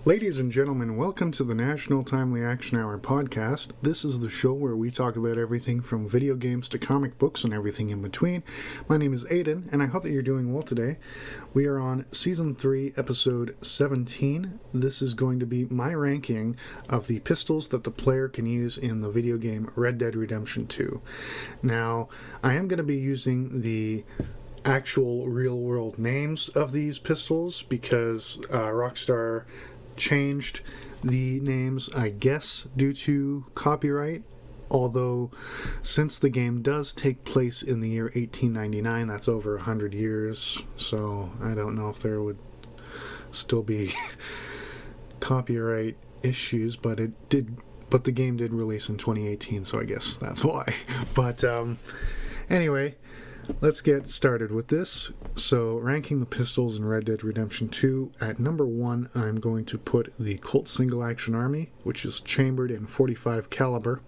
Ladies and gentlemen, welcome to the National Timely Action Hour podcast. This is the show where we talk about everything from video games to comic books and everything in between. My name is Aiden, and I hope that you're doing well today. We are on Season 3, Episode 17. This is going to be my ranking of the pistols that the player can use in the video game Red Dead Redemption 2. Now, I am going to be using the actual real-world names of these pistols because Rockstar changed the names, I guess, due to copyright. Although, since the game does take place in the year 1899, that's over 100 years, so I don't know if there would still be copyright issues, but the game did release in 2018, so I guess that's why. But anyway, let's get started with this. So, ranking the pistols in Red Dead Redemption 2, at number 1, I'm going to put the Colt Single Action Army, which is chambered in .45 caliber.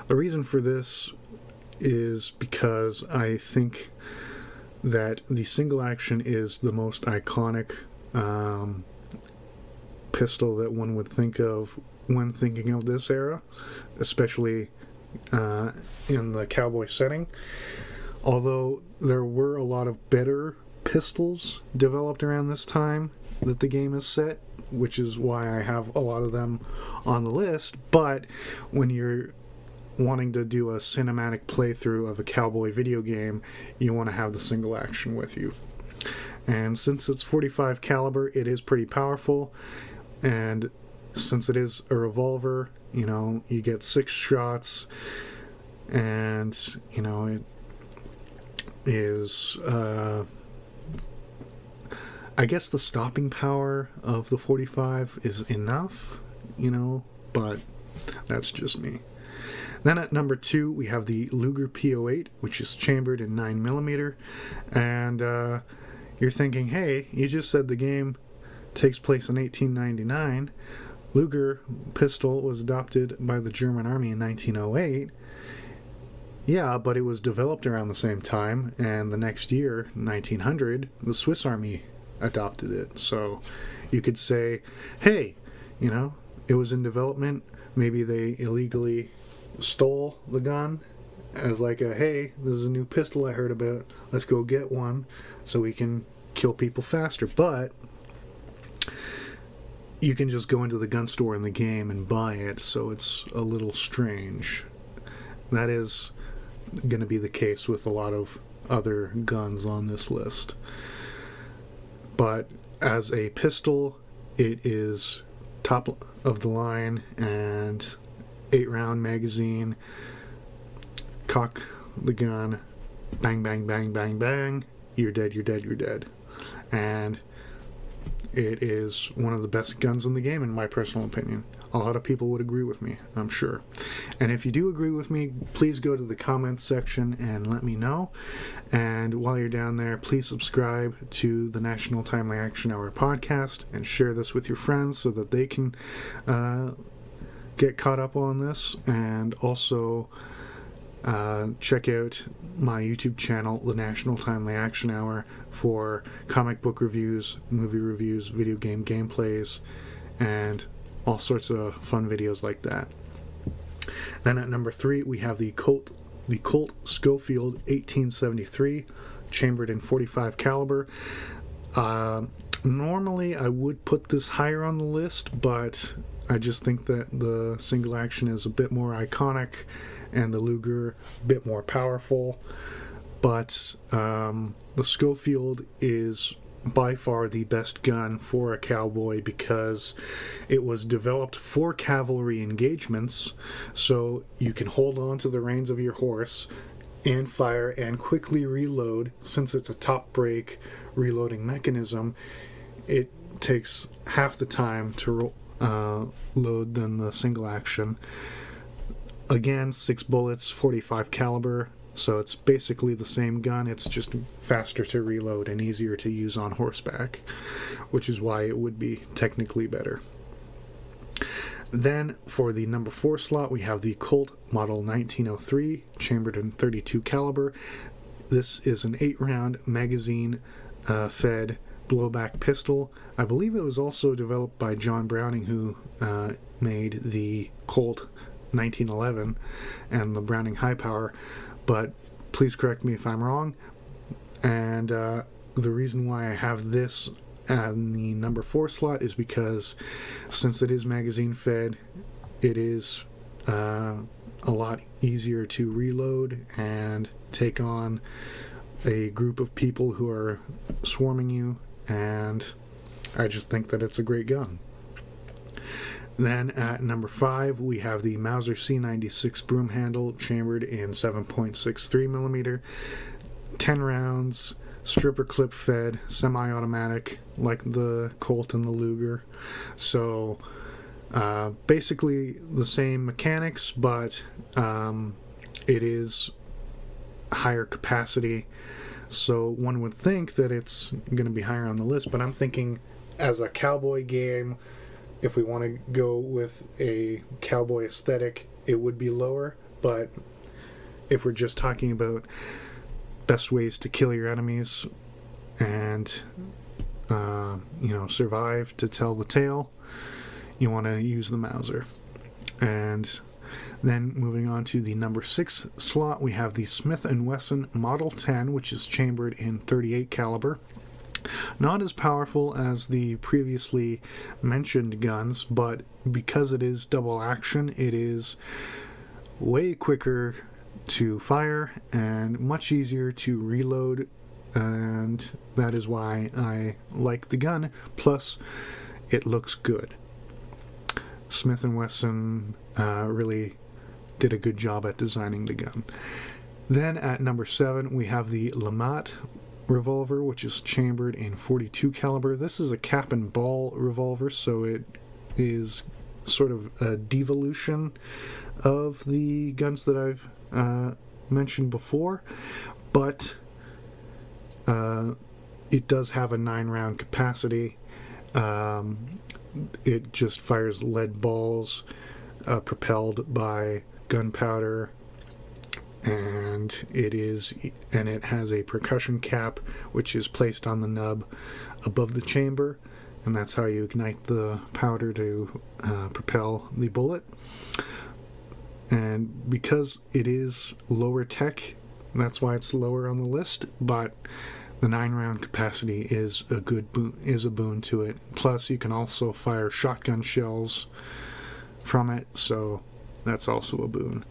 The reason for this is because I think that the single action is the most iconic pistol that one would think of when thinking of this era, especially in the cowboy setting. Although there were a lot of better pistols developed around this time that the game is set, which is why I have a lot of them on the list. But when you're wanting to do a cinematic playthrough of a cowboy video game, you want to have the single action with you. And since it's .45 caliber, it is pretty powerful. And since it is a revolver, you get 6 shots, and it is I guess the stopping power of the .45 is enough, but that's just me. Then at number 2 we have the Luger P08, which is chambered in 9mm, and you're thinking, hey, you just said the game takes place in 1899. Luger pistol was adopted by the German army in 1908. Yeah, but it was developed around the same time, and the next year, 1900, the Swiss Army adopted it. So you could say, hey, it was in development. Maybe they illegally stole the gun as like hey, this is a new pistol I heard about. Let's go get one so we can kill people faster. But you can just go into the gun store in the game and buy it, so it's a little strange. That is going to be the case with a lot of other guns on this list. But as a pistol, it is top of the line, and 8-round magazine, cock the gun, bang, bang, bang, bang, bang, you're dead, you're dead, you're dead. And it is one of the best guns in the game, in my personal opinion. A lot of people would agree with me, I'm sure. And if you do agree with me, please go to the comments section and let me know. And while you're down there, please subscribe to the National Timely Action Hour podcast and share this with your friends so that they can get caught up on this. And also check out my YouTube channel, the National Timely Action Hour, for comic book reviews, movie reviews, video game gameplays, and all sorts of fun videos like that. Then at number 3 we have the Colt Schofield 1873, chambered in .45 caliber. Normally I would put this higher on the list, but I just think that the single action is a bit more iconic and the Luger a bit more powerful. But the Schofield is by far the best gun for a cowboy because it was developed for cavalry engagements, so you can hold on to the reins of your horse and fire and quickly reload. Since it's a top brake reloading mechanism, it takes half the time to load than the single action. Again, 6 bullets, .45 caliber. So it's basically the same gun, it's just faster to reload and easier to use on horseback, which is why it would be technically better. Then for the number 4 slot, we have the Colt Model 1903, chambered in .32 caliber. This is an 8-round magazine fed blowback pistol. I believe it was also developed by John Browning, who made the Colt 1911 and the Browning High Power, but please correct me if I'm wrong. And the reason why I have this in the number 4 slot is because since it is magazine fed, it is a lot easier to reload and take on a group of people who are swarming you, and I just think that it's a great gun. Then at number 5, we have the Mauser C96 broom handle, chambered in 7.63 millimeter, 10 rounds, stripper clip fed, semi-automatic, like the Colt and the Luger. So basically the same mechanics, but it is higher capacity. So one would think that it's going to be higher on the list, but I'm thinking as a cowboy game, if we want to go with a cowboy aesthetic, it would be lower. But if we're just talking about best ways to kill your enemies and survive to tell the tale, you want to use the Mauser. And then moving on to the number 6 slot, we have the Smith & Wesson Model 10, which is chambered in .38 caliber. Not as powerful as the previously mentioned guns, but because it is double action, it is way quicker to fire and much easier to reload, and that is why I like the gun. Plus, it looks good. Smith & Wesson really did a good job at designing the gun. Then at number 7, we have the Lamont revolver, which is chambered in .42 caliber. This is a cap and ball revolver, so it is sort of a devolution of the guns that I've mentioned before, but it does have a 9-round capacity. It just fires lead balls propelled by gunpowder, and it has a percussion cap which is placed on the nub above the chamber, and that's how you ignite the powder to propel the bullet. And because it is lower tech, that's why it's lower on the list, but the 9-round capacity is a boon to it. Plus, you can also fire shotgun shells from it, so that's also a boon.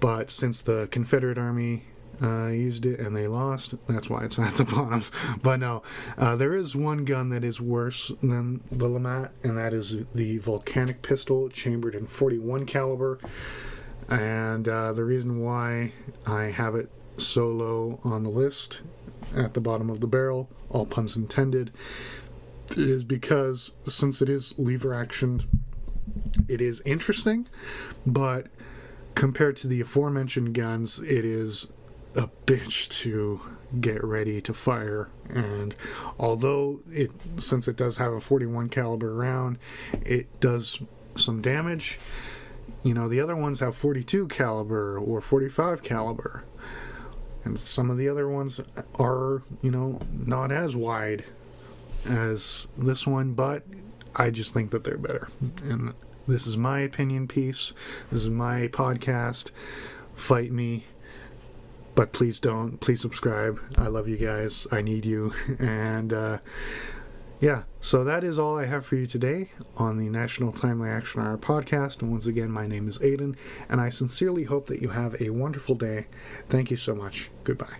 But since the Confederate Army used it and they lost, that's why it's at the bottom. But no, there is one gun that is worse than the Lamont, and that is the Volcanic pistol, chambered in .41 caliber. And the reason why I have it so low on the list at the bottom of the barrel, all puns intended, is because since it is lever action, it is interesting, but compared to the aforementioned guns, it is a bitch to get ready to fire. And although since it does have a .41 caliber round, it does some damage. The other ones have .42 caliber or .45 caliber, and some of the other ones are not as wide as this one, but I just think that they're better. And this is my opinion piece. This is my podcast. Fight me, but please don't. Please subscribe. I love you guys. I need you. And so that is all I have for you today on the National Timely Action Hour podcast. And once again, my name is Aiden, and I sincerely hope that you have a wonderful day. Thank you so much. Goodbye.